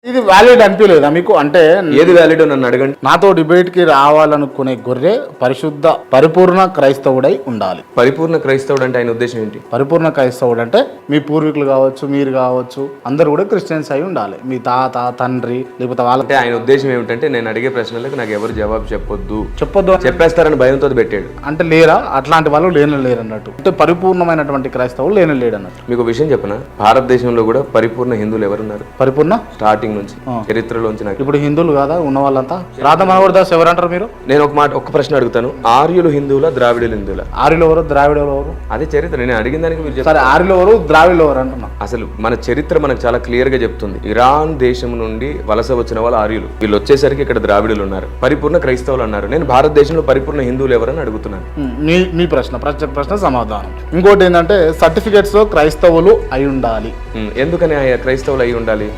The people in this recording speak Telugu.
ఇది వ్యాలిడ్ అనిపించలేదా మీకు? అంటే ఏది వ్యాలిడ్ నన్ను అడగండి. నాతో డిబేట్ కి రావాలనుకునే గొర్రె పరిపూర్ణ క్రైస్తవుడై ఉండాలి. పరిపూర్ణ క్రైస్తవుడు అంటే ఆయన ఉద్దేశం ఏంటి? పరిపూర్ణ క్రైస్తవుడు అంటే మీ పూర్వీకులు కావచ్చు, మీరు కావచ్చు, అందరు కూడా క్రిస్టియన్స్ అయి ఉండాలి. మీ తాత, తండ్రి, లేకపోతే వాళ్ళ. అంటే ఆయన ఉద్దేశం ఏమిటంటే నేను అడిగే ప్రశ్నలకు నాకు ఎవరు జవాబు చెప్పొద్దు చెప్పొద్దు చెప్పేస్తారని భయంతో పెట్టాడు. అంటే లేరా అట్లాంటి వాళ్ళు లేరు అన్నట్టు. అంటే పరిపూర్ణమైనటువంటి క్రైస్తవులు లేడు అన్నట్టు. మీకు విషయం చెప్పనా, భారతదేశంలో కూడా పరిపూర్ణ హిందువులు ఎవరున్నారు? పరిపూర్ణ స్టార్టింగ్ నుంచి చరిత్రలోంచి నాకు ఇప్పుడు హిందువులు కాదా ఉన్న వాళ్ళంతా? రాధ మనోహర్ దాస్ ఎవరంటారు మీరు? నేను ఒక ప్రశ్న అడుగుతాను, ఆర్యులు హిందువులా ద్రావిడులు హిందువులా? ఆర్యులు ఎవరు, ద్రావిడ ఎవరు? అదే చరిత్ర. నేను అడిగిన దానికి మీరు సరే, ఆర్యులు ఎవరు, ద్రావిడులు ఎవరు అంటున్నా. అసలు మన చరిత్ర మనకు చాలా క్లియర్ గా చెప్తుంది. ఇరాన్ దేశం నుండి వలస వచ్చిన వాళ్ళు ఆర్యులు, వీళ్ళు వచ్చేసరికి ఇక్కడ ద్రావిడులు ఉన్నారు, పరిపూర్ణ క్రైస్తవులు అన్నారు. నేను భారతదేశంలో పరిపూర్ణ హిందువులు ఎవరని అడుగుతున్నాను. మీ ప్రశ్న సమాధానం. ఇంకోటి ఏంటంటే సర్టిఫికేట్స్ లో క్రైస్తవులు అయి ఉండాలి. ఎందుకని క్రైస్తవులు అయి ఉండాలి?